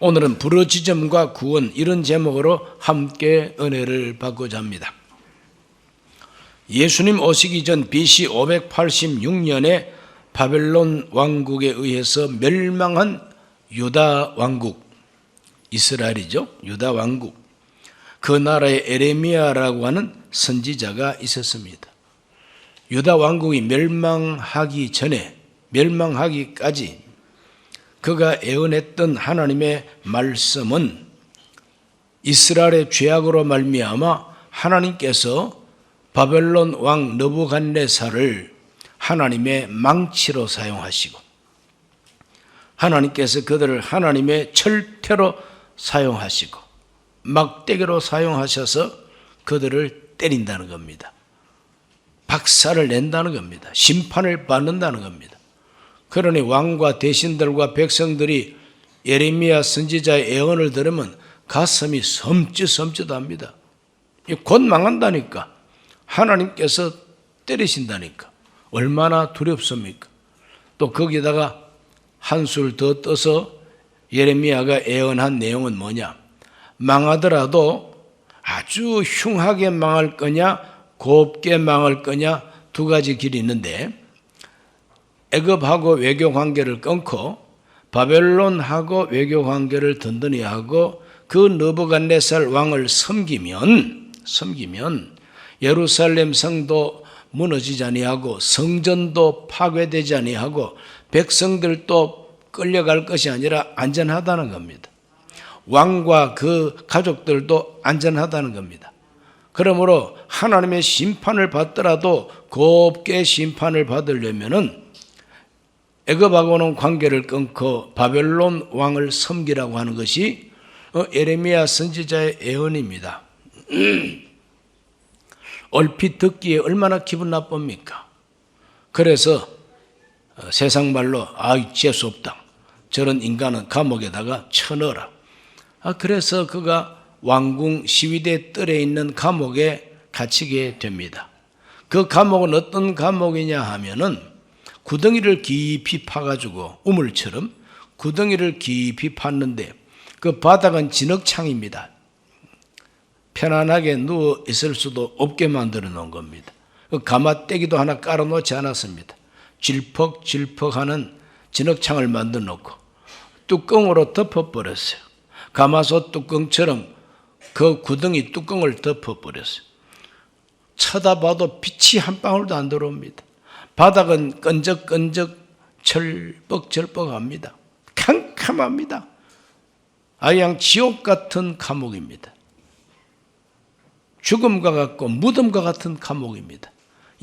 오늘은 부르짖음과 구원, 이런 제목으로 함께 은혜를 받고자 합니다. 예수님 오시기 전 BC 586년에 바벨론 왕국에 의해서 멸망한 유다 왕국, 이스라엘이죠. 유다 왕국. 그 나라에 에레미야라고 하는 선지자가 있었습니다. 유다 왕국이 멸망하기 전에, 멸망하기까지 그가 예언했던 하나님의 말씀은 이스라엘의 죄악으로 말미암아 하나님께서 바벨론 왕 느부갓네살을 하나님의 망치로 사용하시고, 하나님께서 그들을 하나님의 철퇴로 사용하시고 막대기로 사용하셔서 그들을 때린다는 겁니다. 박살을 낸다는 겁니다. 심판을 받는다는 겁니다. 그러니 왕과 대신들과 백성들이 예레미야 선지자의 예언을 들으면 가슴이 섬찟섬찟합니다. 곧 망한다니까. 하나님께서 때리신다니까. 얼마나 두렵습니까? 또 거기다가 한술 더 떠서 예레미야가 예언한 내용은 뭐냐? 망하더라도 아주 흉하게 망할 거냐, 곱게 망할 거냐, 두 가지 길이 있는데, 애굽하고 외교 관계를 끊고 바벨론하고 외교 관계를 든든히 하고 그 느부갓네살 왕을 섬기면 예루살렘 성도 무너지지 아니하고 성전도 파괴되지 아니하고 백성들도 끌려갈 것이 아니라 안전하다는 겁니다. 왕과 그 가족들도 안전하다는 겁니다. 그러므로 하나님의 심판을 받더라도 곱게 심판을 받으려면은 애굽하고는 관계를 끊고 바벨론 왕을 섬기라고 하는 것이 예레미야 선지자의 예언입니다. 얼핏 듣기에 얼마나 기분 나쁩니까? 그래서 세상 말로 재수없다. 저런 인간은 감옥에다가 쳐넣어라. 그래서 그가 왕궁 시위대 뜰에 있는 감옥에 갇히게 됩니다. 그 감옥은 어떤 감옥이냐 하면은 구덩이를 깊이 파가지고 우물처럼 구덩이를 깊이 팠는데 그 바닥은 진흙창입니다. 편안하게 누워 있을 수도 없게 만들어 놓은 겁니다. 그 가마떼기도 하나 깔아놓지 않았습니다. 질퍽질퍽하는 진흙창을 만들어 놓고 뚜껑으로 덮어버렸어요. 가마솥 뚜껑처럼 그 구덩이 뚜껑을 덮어버렸어요. 쳐다봐도 빛이 한 방울도 안 들어옵니다. 바닥은 끈적끈적 철뻑철뻑합니다. 캄캄합니다. 아양 지옥 같은 감옥입니다. 죽음과 같고 무덤과 같은 감옥입니다.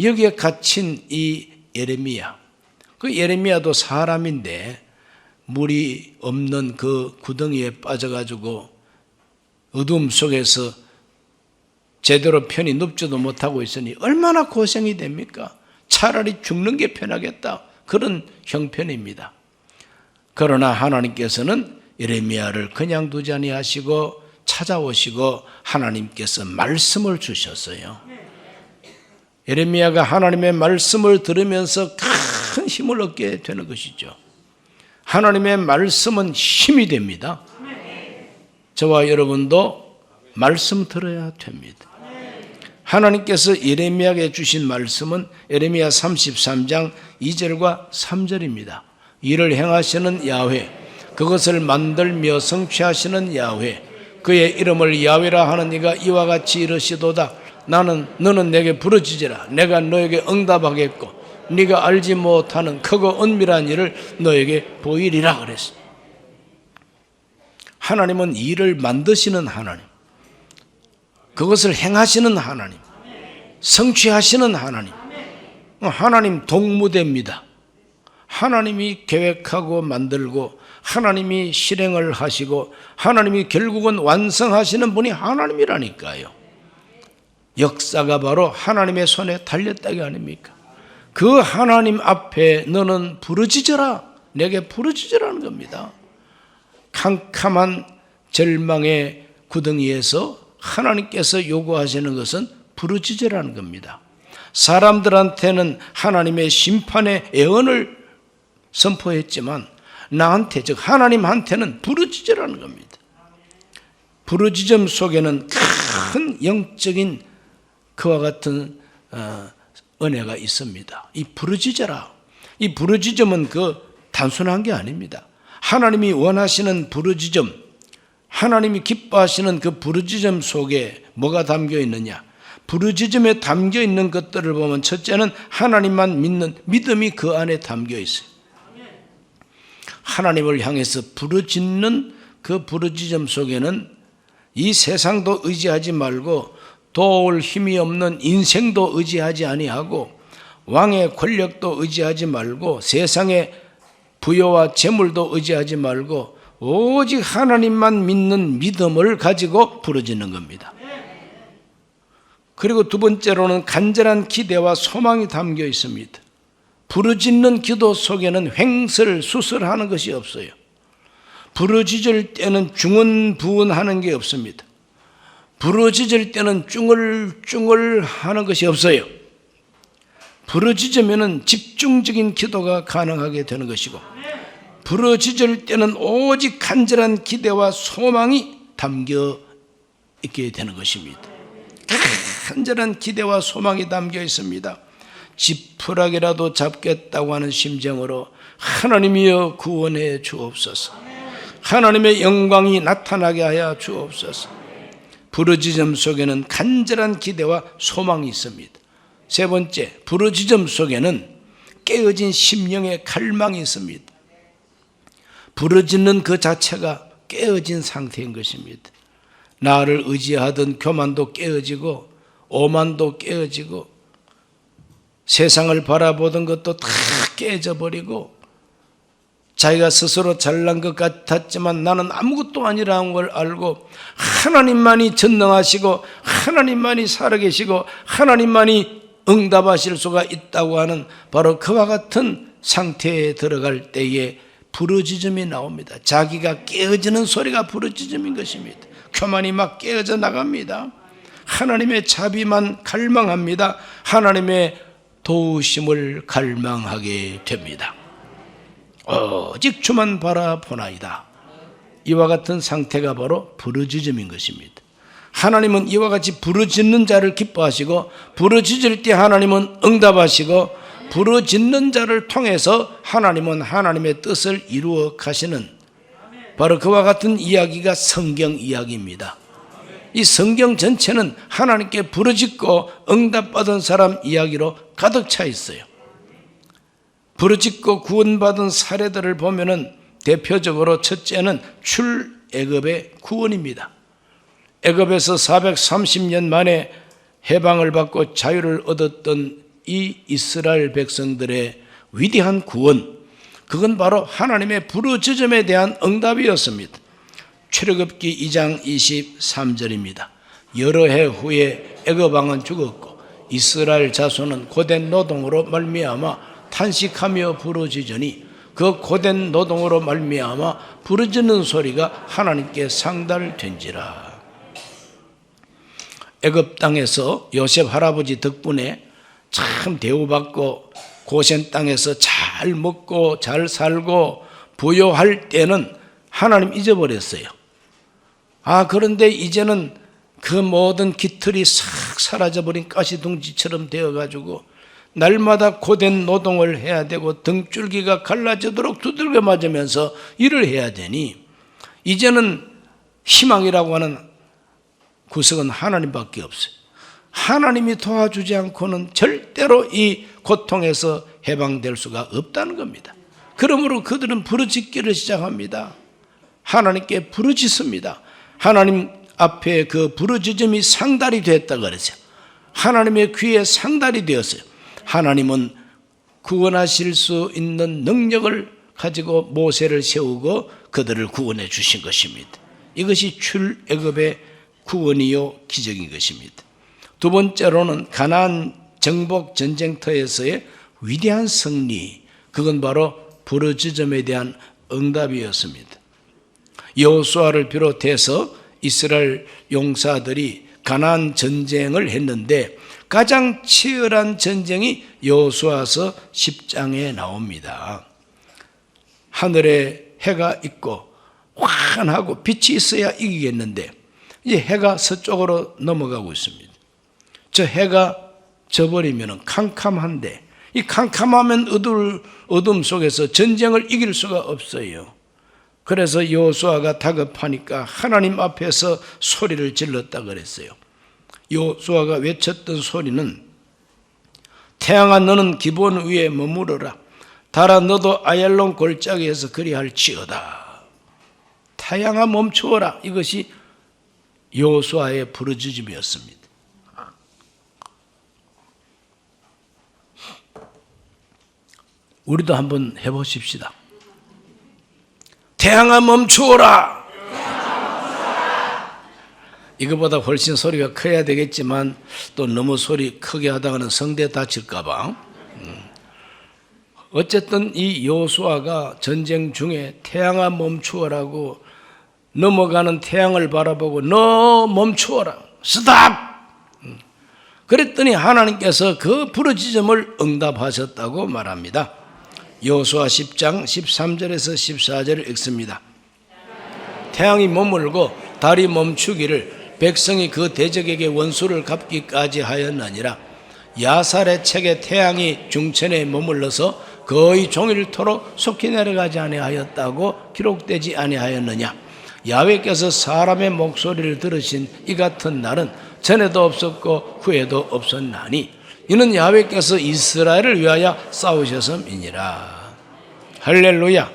여기에 갇힌 이 예레미야, 그 예레미야도 사람인데 물이 없는 그 구덩이에 빠져가지고 어둠 속에서 제대로 편히 눕지도 못하고 있으니 얼마나 고생이 됩니까? 차라리 죽는 게 편하겠다. 그런 형편입니다. 그러나 하나님께서는 예레미야를 그냥 두지 아니하시고 찾아오시고 하나님께서 말씀을 주셨어요. 예레미야가 하나님의 말씀을 들으면서 큰 힘을 얻게 되는 것이죠. 하나님의 말씀은 힘이 됩니다. 저와 여러분도 말씀 들어야 됩니다. 하나님께서 예레미야에게 주신 말씀은 예레미야 33장 2절과 3절입니다. 이를 행하시는 야훼, 그것을 만들며 성취하시는 야훼, 그의 이름을 야훼라 하는 이가 이와 같이 이르시도다. 너는 내게 부르짖으라. 내가 너에게 응답하겠고 네가 알지 못하는 크고 은밀한 일을 너에게 보이리라 그랬어요. 하나님은 일을 만드시는 하나님, 그것을 행하시는 하나님, 성취하시는 하나님. 하나님 동무대입니다. 하나님이 계획하고 만들고 하나님이 실행을 하시고 하나님이 결국은 완성하시는 분이 하나님이라니까요. 역사가 바로 하나님의 손에 달렸다가 아닙니까? 그 하나님 앞에 너는 부르짖어라. 내게 부르짖으라는 겁니다. 캄캄한 절망의 구덩이에서 하나님께서 요구하시는 것은 부르짖으라는 겁니다. 사람들한테는 하나님의 심판의 예언을 선포했지만 나한테, 즉 하나님한테는 부르짖으라는 겁니다. 부르짖음 속에는 큰 영적인 그와 같은 은혜가 있습니다. 이 부르짖어라. 이 부르짖음은 단순한 게 아닙니다. 하나님이 원하시는 부르짖음, 하나님이 기뻐하시는 그 부르짖음 속에 뭐가 담겨 있느냐? 부르짖음에 담겨 있는 것들을 보면 첫째는 하나님만 믿는 믿음이 그 안에 담겨 있어요. 하나님을 향해서 부르짖는 그 부르짖음 속에는 이 세상도 의지하지 말고 도울 힘이 없는 인생도 의지하지 아니하고 왕의 권력도 의지하지 말고 세상의 부여와 재물도 의지하지 말고 오직 하나님만 믿는 믿음을 가지고 부르짖는 겁니다. 그리고 두 번째로는 간절한 기대와 소망이 담겨 있습니다. 부르짖는 기도 속에는 횡설수설하는 것이 없어요. 부르짖을 때는 중언부언하는 게 없습니다. 부르짖을 때는 쭝얼쭝얼 하는 것이 없어요. 부르짖으면 집중적인 기도가 가능하게 되는 것이고, 부르짖을 때는 오직 간절한 기대와 소망이 담겨 있게 되는 것입니다. 간절한 기대와 소망이 담겨 있습니다. 지푸라기라도 잡겠다고 하는 심정으로 하나님이여 구원해 주옵소서. 하나님의 영광이 나타나게 하여 주옵소서. 부르짖음 속에는 간절한 기대와 소망이 있습니다. 세 번째, 부르짖음 속에는 깨어진 심령의 갈망이 있습니다. 부르짖는 그 자체가 깨어진 상태인 것입니다. 나를 의지하던 교만도 깨어지고 오만도 깨어지고 세상을 바라보던 것도 다 깨져버리고 자기가 스스로 잘난 것 같았지만 나는 아무것도 아니라는 걸 알고 하나님만이 전능하시고 하나님만이 살아계시고 하나님만이 응답하실 수가 있다고 하는 바로 그와 같은 상태에 들어갈 때에 부르짖음이 나옵니다. 자기가 깨어지는 소리가 부르짖음인 것입니다. 교만이 막 깨어져 나갑니다. 하나님의 자비만 갈망합니다. 하나님의 도우심을 갈망하게 됩니다. 오직 주만 바라보나이다. 이와 같은 상태가 바로 부르짖음인 것입니다. 하나님은 이와 같이 부르짖는 자를 기뻐하시고 부르짖을 때 하나님은 응답하시고 부르짖는 자를 통해서 하나님은 하나님의 뜻을 이루어 가시는 바로 그와 같은 이야기가 성경 이야기입니다. 이 성경 전체는 하나님께 부르짖고 응답받은 사람 이야기로 가득 차 있어요. 부르짖고 구원받은 사례들을 보면은 대표적으로 첫째는 출애굽의 구원입니다. 애굽에서 430년 만에 해방을 받고 자유를 얻었던 이 이스라엘 백성들의 위대한 구원, 그건 바로 하나님의 부르짖음에 대한 응답이었습니다. 출애굽기 2장 23절입니다. 여러 해 후에 애굽 왕은 죽었고 이스라엘 자손은 고된 노동으로 말미암아 탄식하며 부르짖으니 그 고된 노동으로 말미암아 부르짖는 소리가 하나님께 상달된지라. 애굽 땅에서 요셉 할아버지 덕분에 참 대우받고 고센 땅에서 잘 먹고 잘 살고 부요할 때는 하나님 잊어버렸어요. 그런데 이제는 그 모든 깃털이 싹 사라져버린 가시둥지처럼 되어가지고 날마다 고된 노동을 해야 되고 등줄기가 갈라지도록 두들겨 맞으면서 일을 해야 되니 이제는 희망이라고 하는 구석은 하나님밖에 없어요. 하나님이 도와주지 않고는 절대로 이 고통에서 해방될 수가 없다는 겁니다. 그러므로 그들은 부르짖기를 시작합니다. 하나님께 부르짖습니다. 하나님 앞에 그 부르짖음이 상달이 됐다 그러죠. 하나님의 귀에 상달이 되었어요. 하나님은 구원하실 수 있는 능력을 가지고 모세를 세우고 그들을 구원해 주신 것입니다. 이것이 출애굽의 구원이요 기적인 것입니다. 두 번째로는 가나안 정복 전쟁터에서의 위대한 승리, 그건 바로 부르짖음에 대한 응답이었습니다. 여호수아를 비롯해서 이스라엘 용사들이 가나안 전쟁을 했는데 가장 치열한 전쟁이 여호수아서 10장에 나옵니다. 하늘에 해가 있고 환하고 빛이 있어야 이기겠는데 이제 해가 서쪽으로 넘어가고 있습니다. 저 해가 져버리면 캄캄한데 이 캄캄하면 어둠 속에서 전쟁을 이길 수가 없어요. 그래서 여호수아가 다급하니까 하나님 앞에서 소리를 질렀다 그랬어요. 여호수아가 외쳤던 소리는 태양아 너는 기본 위에 머무르라. 달아 너도 아얄론 골짜기에서 그리할지어다. 태양아 멈추어라. 이것이 여호수아의 부르짖음이었습니다. 우리도 한번 해보십시다. 태양아 멈추어라. 이거보다 훨씬 소리가 커야 되겠지만 또 너무 소리 크게 하다가는 성대 다칠까 봐. 어쨌든 이 여호수아가 전쟁 중에 태양아 멈추어라고 넘어가는 태양을 바라보고 너 멈추어라. 스탑. 그랬더니 하나님께서 그 부르짖음을 응답하셨다고 말합니다. 여호수아 10장 13절에서 14절을 읽습니다. 태양이 머물고 달이 멈추기를 백성이 그 대적에게 원수를 갚기까지 하였느니라. 야살의 책에 태양이 중천에 머물러서 거의 종일토록 속히 내려가지 아니하였다고 기록되지 아니하였느냐. 야훼께서 사람의 목소리를 들으신 이 같은 날은 전에도 없었고 후에도 없었나니 이는 야훼께서 이스라엘을 위하여 싸우셨음이니라. 할렐루야.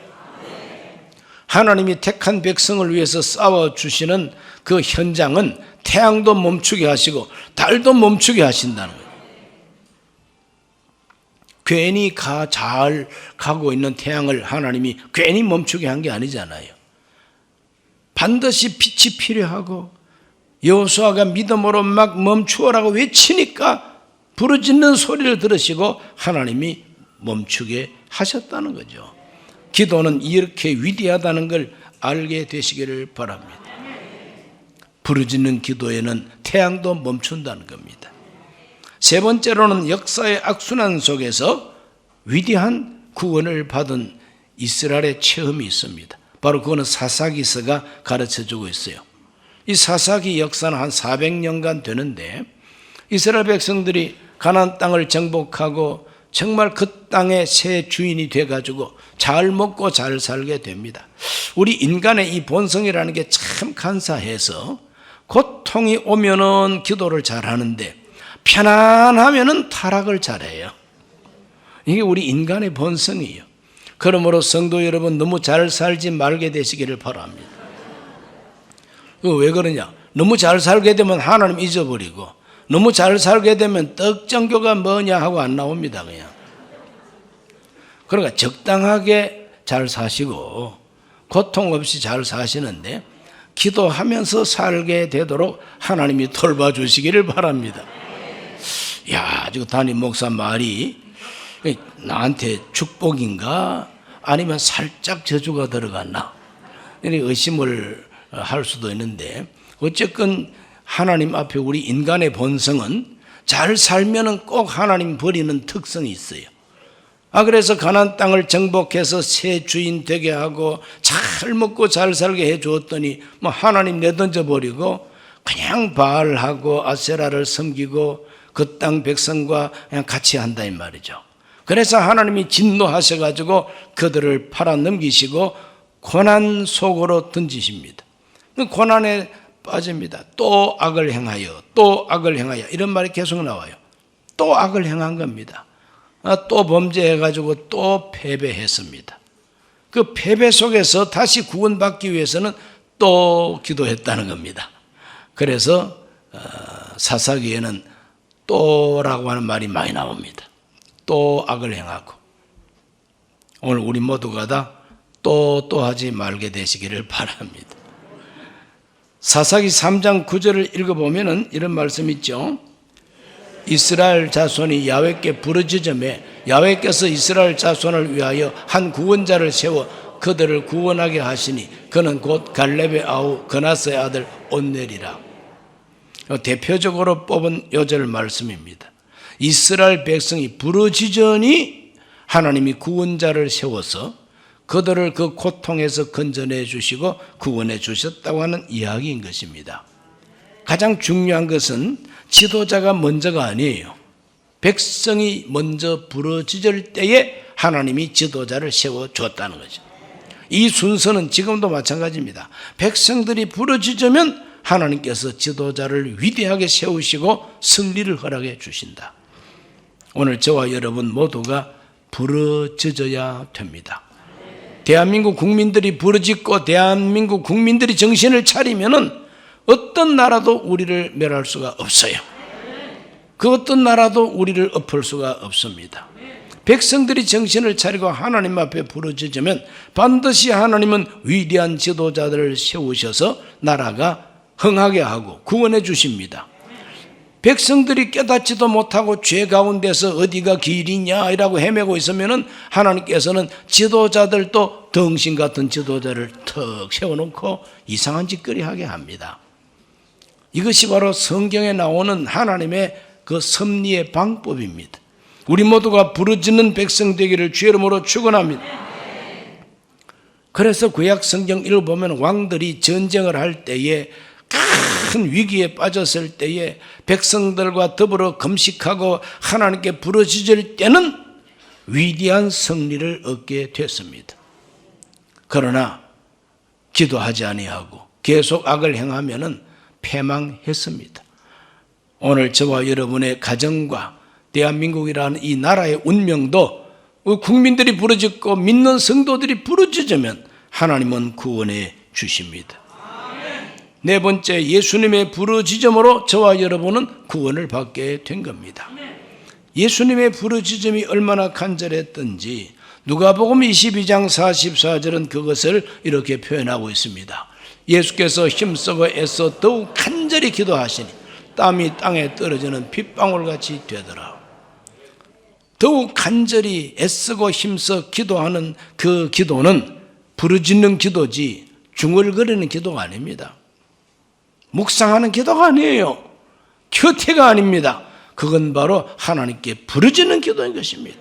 하나님이 택한 백성을 위해서 싸워주시는 그 현장은 태양도 멈추게 하시고 달도 멈추게 하신다는 거예요. 괜히 잘 가고 있는 태양을 하나님이 괜히 멈추게 한 게 아니잖아요. 반드시 빛이 필요하고 여호수아가 믿음으로 막 멈추어라고 외치니까 부르짖는 소리를 들으시고 하나님이 멈추게 하셨다는 거죠. 기도는 이렇게 위대하다는 걸 알게 되시기를 바랍니다. 부르짖는 기도에는 태양도 멈춘다는 겁니다. 세 번째로는 역사의 악순환 속에서 위대한 구원을 받은 이스라엘의 체험이 있습니다. 바로 그거는 사사기서가 가르쳐주고 있어요. 이 사사기 역사는 한 400년간 되는데 이스라엘 백성들이 가나안 땅을 정복하고 정말 그 땅의 새 주인이 돼가지고 잘 먹고 잘 살게 됩니다. 우리 인간의 이 본성이라는 게 참 간사해서 고통이 오면은 기도를 잘하는데 편안하면은 타락을 잘해요. 이게 우리 인간의 본성이에요. 그러므로 성도 여러분 너무 잘 살지 말게 되시기를 바랍니다. 왜 그러냐? 너무 잘 살게 되면 하나님 잊어버리고 너무 잘 살게 되면 떡정교가 뭐냐 하고 안 나옵니다. 그냥. 그러니까 적당하게 잘 사시고 고통 없이 잘 사시는데 기도하면서 살게 되도록 하나님이 돌봐주시기를 바랍니다. 야, 지금 담임 목사 말이 나한테 축복인가 아니면 살짝 저주가 들어갔나 이렇게 의심을 할 수도 있는데 어쨌건 하나님 앞에 우리 인간의 본성은 잘 살면은 꼭 하나님 버리는 특성이 있어요. 그래서 가나안 땅을 정복해서 새 주인 되게 하고 잘 먹고 잘 살게 해 주었더니 뭐 하나님 내던져 버리고 그냥 바알하고 아세라를 섬기고 그 땅 백성과 그냥 같이 한다 이 말이죠. 그래서 하나님이 진노하셔가지고 그들을 팔아 넘기시고 고난 속으로 던지십니다. 고난에 빠집니다. 또 악을 행하여 또 악을 행하여 이런 말이 계속 나와요. 또 악을 행한 겁니다. 또 범죄해가지고 또 패배했습니다. 그 패배 속에서 다시 구원받기 위해서는 또 기도했다는 겁니다. 그래서 사사기에는 또라고 하는 말이 많이 나옵니다. 또 악을 행하고 오늘 우리 모두가 다 또 하지 말게 되시기를 바랍니다. 사사기 3장 9절을 읽어보면 이런 말씀 있죠. 이스라엘 자손이 야훼께 부르짖음에 야훼께서 이스라엘 자손을 위하여 한 구원자를 세워 그들을 구원하게 하시니 그는 곧 갈렙의 아우 그나스의 아들 온넬이라. 대표적으로 뽑은 요절 말씀입니다. 이스라엘 백성이 부르짖으니 하나님이 구원자를 세워서 그들을 그 고통에서 건져내 주시고 구원해 주셨다고 하는 이야기인 것입니다. 가장 중요한 것은 지도자가 먼저가 아니에요. 백성이 먼저 부르짖을 때에 하나님이 지도자를 세워줬다는 거죠. 이 순서는 지금도 마찬가지입니다. 백성들이 부르짖으면 하나님께서 지도자를 위대하게 세우시고 승리를 허락해 주신다. 오늘 저와 여러분 모두가 부르짖어야 됩니다. 대한민국 국민들이 부르짖고 대한민국 국민들이 정신을 차리면은 어떤 나라도 우리를 멸할 수가 없어요. 그 어떤 나라도 우리를 엎을 수가 없습니다. 백성들이 정신을 차리고 하나님 앞에 부르짖으면 반드시 하나님은 위대한 지도자들을 세우셔서 나라가 흥하게 하고 구원해 주십니다. 백성들이 깨닫지도 못하고 죄 가운데서 어디가 길이냐 이라고 헤매고 있으면 하나님께서는 지도자들도 덩신 같은 지도자를 턱 세워놓고 이상한 짓거리 하게 합니다. 이것이 바로 성경에 나오는 하나님의 그 섭리의 방법입니다. 우리 모두가 부르짖는 백성 되기를 주의 이름으로 축원합니다. 그래서 구약 성경 읽어보면 왕들이 전쟁을 할 때에 큰 위기에 빠졌을 때에 백성들과 더불어 금식하고 하나님께 부르짖을 때는 위대한 승리를 얻게 됐습니다. 그러나 기도하지 아니하고 계속 악을 행하면은 패망했습니다. 오늘 저와 여러분의 가정과 대한민국이라는 이 나라의 운명도 국민들이 부르짖고 믿는 성도들이 부르짖으면 하나님은 구원해 주십니다. 네 번째, 예수님의 부르짖음으로 저와 여러분은 구원을 받게 된 겁니다. 예수님의 부르짖음이 얼마나 간절했던지 누가복음 22장 44절은 그것을 이렇게 표현하고 있습니다. 예수께서 힘쓰고 애써 더욱 간절히 기도하시니 땀이 땅에 떨어지는 핏방울같이 되더라. 더욱 간절히 애쓰고 힘써 기도하는 그 기도는 부르짖는 기도지 중얼거리는 기도가 아닙니다. 묵상하는 기도가 아니에요. 큐티가 아닙니다. 그건 바로 하나님께 부르짖는 기도인 것입니다.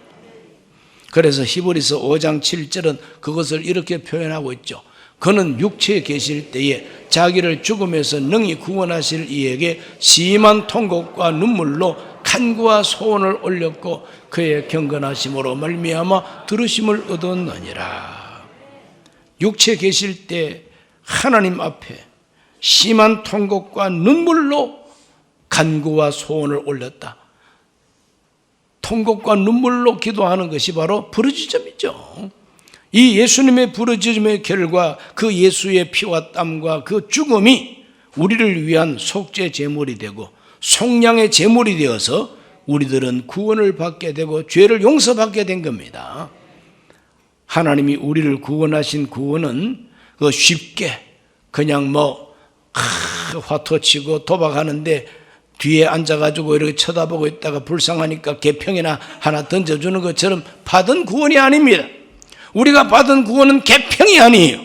그래서 히브리서 5장 7절은 그것을 이렇게 표현하고 있죠. 그는 육체에 계실 때에 자기를 죽음에서 능히 구원하실 이에게 심한 통곡과 눈물로 간구와 소원을 올렸고 그의 경건하심으로 말미암아 들으심을 얻었느니라. 육체에 계실 때 하나님 앞에 심한 통곡과 눈물로 간구와 소원을 올렸다. 통곡과 눈물로 기도하는 것이 바로 부르짖음이죠. 이 예수님의 부르짖음의 결과 그 예수의 피와 땀과 그 죽음이 우리를 위한 속죄 제물이 되고 속량의 제물이 되어서 우리들은 구원을 받게 되고 죄를 용서받게 된 겁니다. 하나님이 우리를 구원하신 구원은 쉽게 그냥 화투 치고 도박하는데 뒤에 앉아가지고 이렇게 쳐다보고 있다가 불쌍하니까 개평이나 하나 던져주는 것처럼 받은 구원이 아닙니다. 우리가 받은 구원은 개평이 아니에요.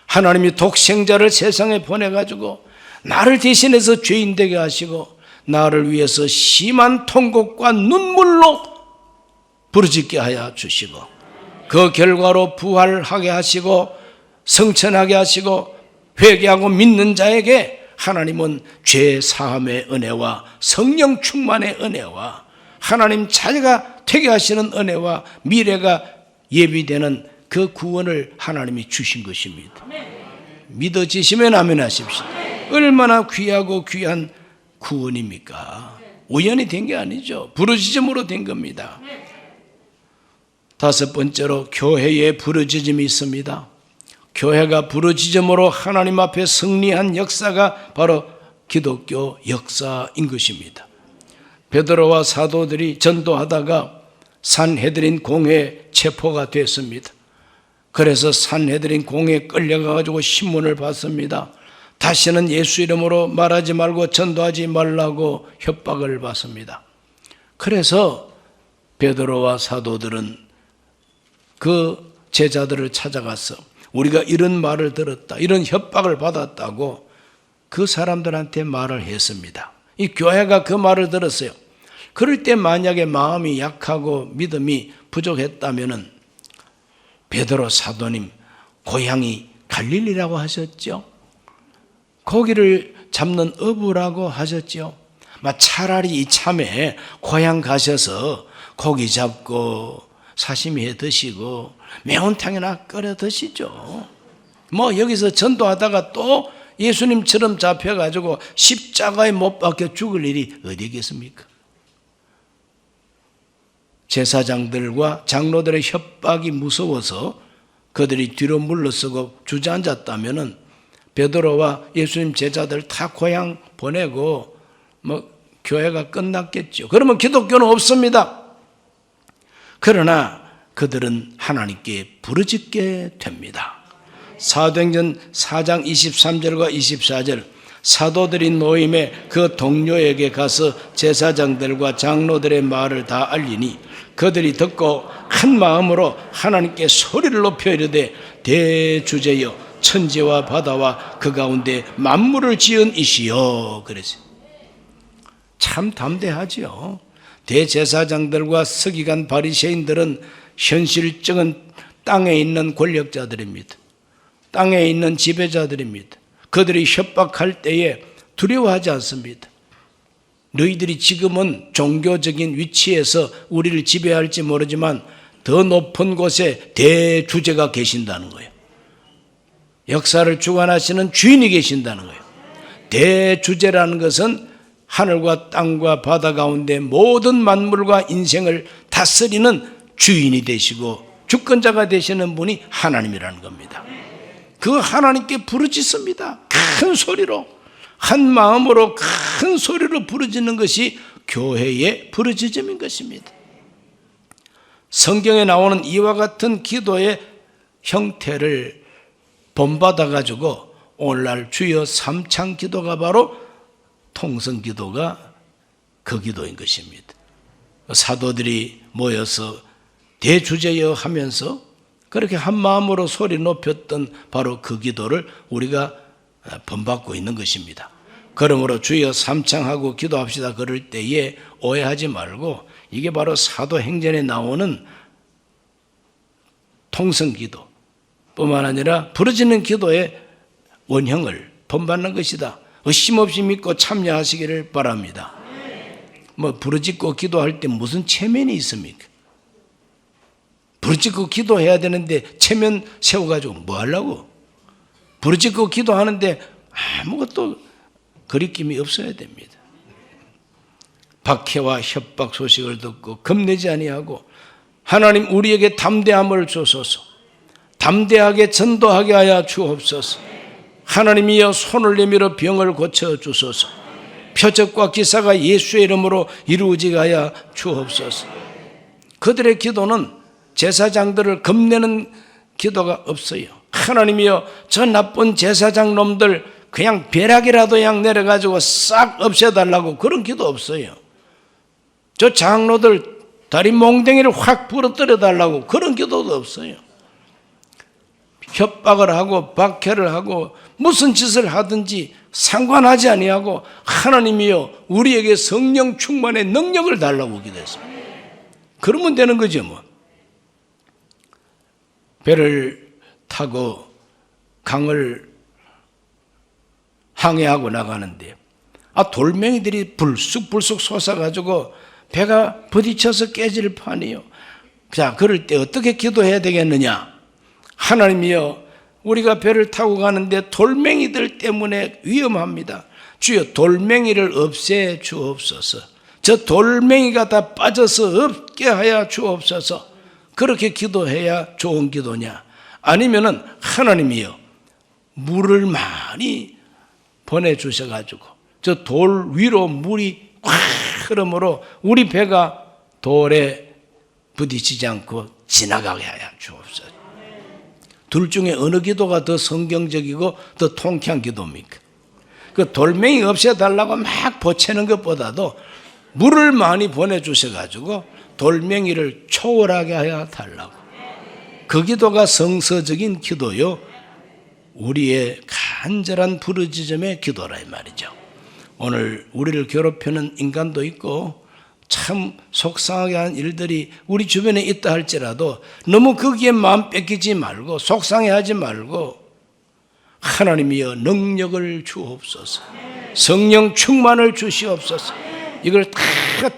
하나님이 독생자를 세상에 보내가지고 나를 대신해서 죄인 되게 하시고 나를 위해서 심한 통곡과 눈물로 부르짖게 하여 주시고 그 결과로 부활하게 하시고 성천하게 하시고 회개하고 믿는 자에게 하나님은 죄 사함의 은혜와 성령 충만의 은혜와 하나님 자녀가 되게 하시는 은혜와 미래가 예비되는 그 구원을 하나님이 주신 것입니다. 믿어지시면 아멘 하십시오. 얼마나 귀하고 귀한 구원입니까? 우연히 된 게 아니죠. 부르짖음으로 된 겁니다. 다섯 번째로 교회에 부르짖음이 있습니다. 교회가 부르짖음으로 하나님 앞에 승리한 역사가 바로 기독교 역사인 것입니다. 베드로와 사도들이 전도하다가 산헤드린 공회에 체포가 됐습니다. 그래서 산헤드린 공회에 끌려가가지고 신문을 받습니다. 다시는 예수 이름으로 말하지 말고 전도하지 말라고 협박을 받습니다. 그래서 베드로와 사도들은 그 제자들을 찾아가서 우리가 이런 말을 들었다, 이런 협박을 받았다고 그 사람들한테 말을 했습니다. 이 교회가 그 말을 들었어요. 그럴 때 만약에 마음이 약하고 믿음이 부족했다면은 베드로 사도님 고향이 갈릴리라고 하셨죠. 고기를 잡는 어부라고 하셨죠. 차라리 이참에 고향 가셔서 고기 잡고 사시미 해 드시고 매운탕이나 끓여 드시죠. 여기서 전도하다가 또 예수님처럼 잡혀가지고 십자가에 못 박혀 죽을 일이 어디 있겠습니까? 제사장들과 장로들의 협박이 무서워서 그들이 뒤로 물러서고 주저앉았다면은 베드로와 예수님 제자들 다 고향 보내고 교회가 끝났겠죠. 그러면 기독교는 없습니다. 그러나 그들은 하나님께 부르짖게 됩니다. 사도행전 4장 23절과 24절, 사도들이 노임에 그 동료에게 가서 제사장들과 장로들의 말을 다 알리니 그들이 듣고 한 마음으로 하나님께 소리를 높여 이르되 대주제여 천지와 바다와 그 가운데 만물을 지은 이시여. 그랬어요. 참 담대하지요. 대제사장들과 서기관 바리새인들은 현실적인 땅에 있는 권력자들입니다. 땅에 있는 지배자들입니다. 그들이 협박할 때에 두려워하지 않습니다. 너희들이 지금은 종교적인 위치에서 우리를 지배할지 모르지만 더 높은 곳에 대주제가 계신다는 거예요. 역사를 주관하시는 주인이 계신다는 거예요. 대주제라는 것은 하늘과 땅과 바다 가운데 모든 만물과 인생을 다스리는 주인이 되시고 주권자가 되시는 분이 하나님이라는 겁니다. 그 하나님께 부르짖습니다. 큰 소리로, 한 마음으로 큰 소리로 부르짖는 것이 교회의 부르짖음인 것입니다. 성경에 나오는 이와 같은 기도의 형태를 본받아가지고 오늘날 주여 삼창 기도가 바로 통성 기도가 그 기도인 것입니다. 사도들이 모여서 대주제여 하면서 그렇게 한 마음으로 소리 높였던 바로 그 기도를 우리가 본받고 있는 것입니다. 그러므로 주여 삼창하고 기도합시다 그럴 때에 오해하지 말고 이게 바로 사도행전에 나오는 통성기도 뿐만 아니라 부르짖는 기도의 원형을 본받는 것이다. 의심 없이 믿고 참여하시기를 바랍니다. 부르짖고 기도할 때 무슨 체면이 있습니까? 부르짖고 기도해야 되는데 체면 세워가지고 뭐 하려고? 부르짖고 기도하는데 아무것도 거리낌이 없어야 됩니다. 박해와 협박 소식을 듣고 겁내지 아니하고 하나님 우리에게 담대함을 주소서. 담대하게 전도하게 하여 주옵소서. 하나님이여 손을 내밀어 병을 고쳐주소서. 표적과 기사가 예수의 이름으로 이루어지게 하여 주옵소서. 그들의 기도는 제사장들을 겁내는 기도가 없어요. 하나님이여 저 나쁜 제사장 놈들 그냥 벼락이라도 그냥 내려가지고 싹 없애달라고 그런 기도 없어요. 저 장로들 다리 몽댕이를 확 부러뜨려 달라고 그런 기도도 없어요. 협박을 하고 박해를 하고 무슨 짓을 하든지 상관하지 아니하고 하나님이여 우리에게 성령 충만의 능력을 달라고 기도했습니다. 그러면 되는 거죠 뭐. 배를 타고 강을 항해하고 나가는데 돌멩이들이 불쑥불쑥 솟아가지고 배가 부딪혀서 깨질 판이요. 자, 그럴 때 어떻게 기도해야 되겠느냐? 하나님이여 우리가 배를 타고 가는데 돌멩이들 때문에 위험합니다. 주여 돌멩이를 없애 주옵소서. 저 돌멩이가 다 빠져서 없게 하여 주옵소서. 그렇게 기도해야 좋은 기도냐? 아니면은 하나님이여 물을 많이 보내주셔가지고 저 돌 위로 물이 확 흐름으로 우리 배가 돌에 부딪히지 않고 지나가게 하여 주옵소서. 둘 중에 어느 기도가 더 성경적이고 더 통쾌한 기도입니까? 그 돌멩이 없애달라고 막 보채는 것보다도 물을 많이 보내주셔가지고 돌멩이를 초월하게 하여 달라고. 그 기도가 성서적인 기도요. 우리의 간절한 부르짖음의 기도라 이 말이죠. 오늘 우리를 괴롭히는 인간도 있고 참 속상하게 하는 일들이 우리 주변에 있다 할지라도 너무 거기에 마음 뺏기지 말고 속상해하지 말고 하나님이여 능력을 주옵소서, 성령 충만을 주시옵소서, 이걸 다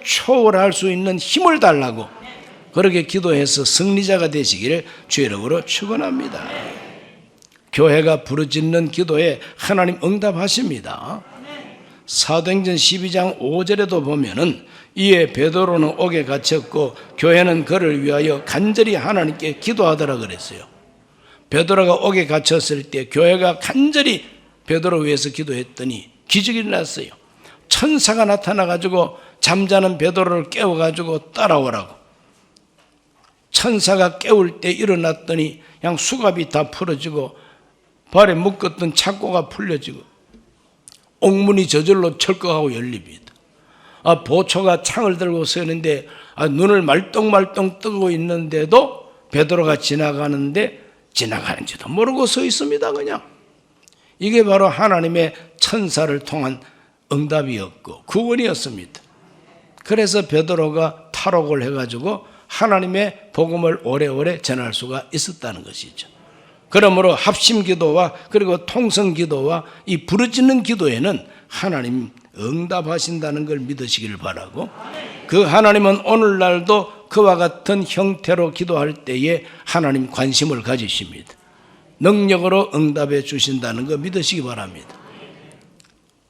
초월할 수 있는 힘을 달라고 그렇게 기도해서 승리자가 되시기를 주의 이름으로 축원합니다. 교회가 부르짖는 기도에 하나님 응답하십니다. 사도행전 12장 5절에도 보면은 이에 베드로는 옥에 갇혔고 교회는 그를 위하여 간절히 하나님께 기도하더라 그랬어요. 베드로가 옥에 갇혔을 때 교회가 간절히 베드로 위해서 기도했더니 기적이 일어났어요. 천사가 나타나가지고 잠자는 베드로를 깨워가지고 따라오라고. 천사가 깨울 때 일어났더니 그냥 수갑이 다 풀어지고 발에 묶었던 착고가 풀려지고 옥문이 저절로 철거하고 열립니다. 보초가 창을 들고 서 있는데 눈을 말똥말똥 뜨고 있는데도 베드로가 지나가는데 지나가는지도 모르고 서 있습니다. 그냥 이게 바로 하나님의 천사를 통한 응답이었고 구원이었습니다. 그래서 베드로가 탈옥을 해가지고 하나님의 복음을 오래오래 전할 수가 있었다는 것이죠. 그러므로 합심기도와 그리고 통성기도와 이 부르짖는 기도에는 하나님 응답하신다는 걸 믿으시길 바라고, 그 하나님은 오늘날도 그와 같은 형태로 기도할 때에 하나님 관심을 가지십니다. 능력으로 응답해 주신다는 거 믿으시기 바랍니다.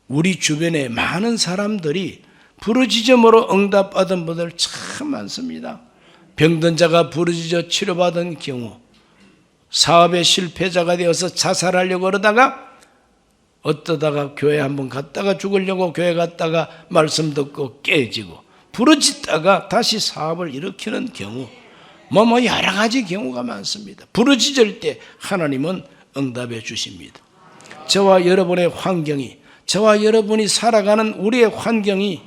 우리 주변에 많은 사람들이 부르짖음으로 응답받은 분들 참 많습니다. 병든 자가 부르짖어 치료받은 경우, 사업의 실패자가 되어서 자살하려고 그러다가 어떠다가 교회 한번 갔다가 죽으려고 교회 갔다가 말씀 듣고 깨지고 부르짖다가 다시 사업을 일으키는 경우, 여러 가지 경우가 많습니다. 부르짖을 때 하나님은 응답해 주십니다. 저와 여러분의 환경이, 저와 여러분이 살아가는 우리의 환경이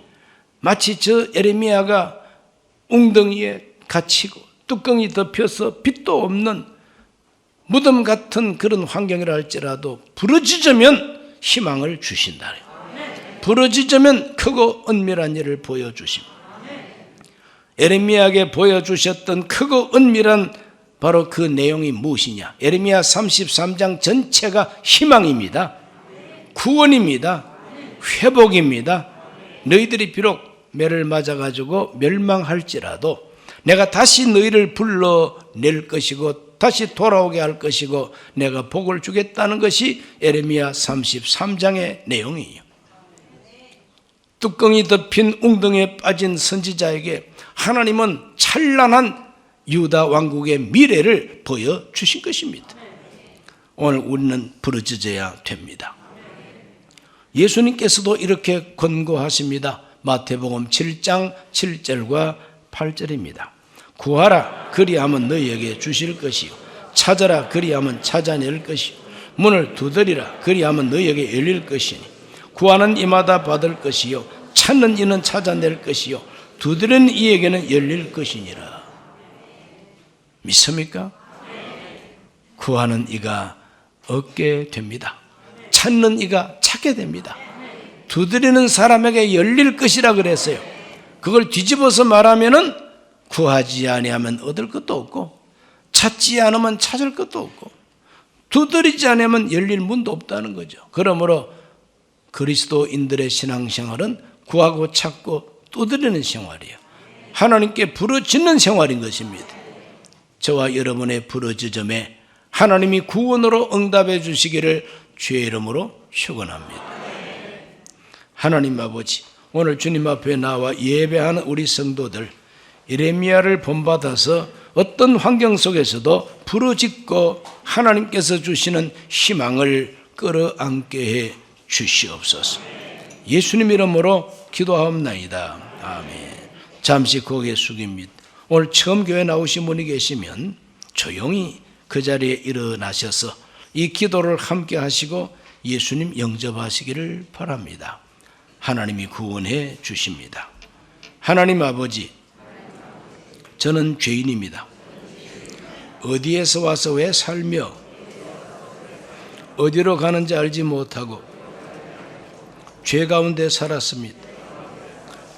마치 저 예레미야가 웅덩이에 갇히고 뚜껑이 덮여서 빛도 없는 무덤 같은 그런 환경이라 할지라도 부르짖으면 희망을 주신다. 부르짖으면 크고 은밀한 일을 보여주십니다. 예레미야에게 보여주셨던 크고 은밀한 바로 그 내용이 무엇이냐? 예레미야 33장 전체가 희망입니다. 구원입니다. 회복입니다. 너희들이 비록 매를 맞아가지고 멸망할지라도 내가 다시 너희를 불러낼 것이고 다시 돌아오게 할 것이고 내가 복을 주겠다는 것이 예레미야 33장의 내용이에요. 뚜껑이 덮인 웅덩이에 빠진 선지자에게 하나님은 찬란한 유다 왕국의 미래를 보여주신 것입니다. 오늘 우리는 부르짖어야 됩니다. 예수님께서도 이렇게 권고하십니다. 마태복음 7장 7절과 8절입니다. 구하라 그리하면 너희에게 주실 것이요, 찾아라 그리하면 찾아낼 것이요, 문을 두드리라 그리하면 너희에게 열릴 것이니 구하는 이마다 받을 것이요, 찾는 이는 찾아낼 것이요, 두드리는 이에게는 열릴 것이니라. 믿습니까? 구하는 이가 얻게 됩니다. 찾는 이가 찾게 됩니다. 두드리는 사람에게 열릴 것이라 그랬어요. 그걸 뒤집어서 말하면은 구하지 아니하면 얻을 것도 없고, 찾지 않으면 찾을 것도 없고, 두드리지 않으면 열릴 문도 없다는 거죠. 그러므로 그리스도인들의 신앙생활은 구하고 찾고 두드리는 생활이에요. 하나님께 부르짖는 생활인 것입니다. 저와 여러분의 부르짖음에 하나님이 구원으로 응답해 주시기를 주의 이름으로 축원합니다. 하나님 아버지, 오늘 주님 앞에 나와 예배하는 우리 성도들, 예레미야를 본받아서 어떤 환경 속에서도 부르짖고 하나님께서 주시는 희망을 끌어안게 해 주시옵소서. 예수님 이름으로 기도하옵나이다. 아멘. 잠시 고개 숙입니다. 오늘 처음 교회 나오신 분이 계시면 조용히 그 자리에 일어나셔서 이 기도를 함께 하시고 예수님 영접하시기를 바랍니다. 하나님이 구원해 주십니다. 하나님 아버지, 저는 죄인입니다. 어디에서 와서 왜 살며 어디로 가는지 알지 못하고 죄 가운데 살았습니다.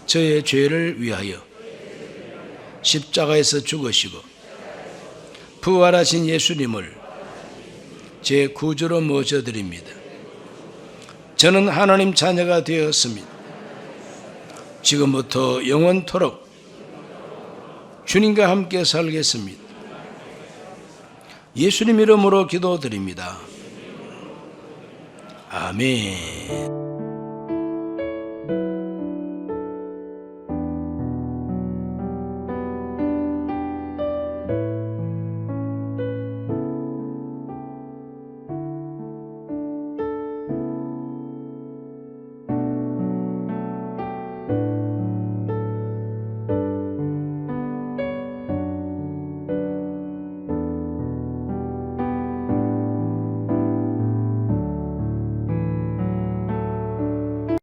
저의 죄를 위하여 십자가에서 죽으시고 부활하신 예수님을 제 구주로 모셔드립니다. 저는 하나님 자녀가 되었습니다. 지금부터 영원토록 주님과 함께 살겠습니다. 예수님 이름으로 기도드립니다. 아멘.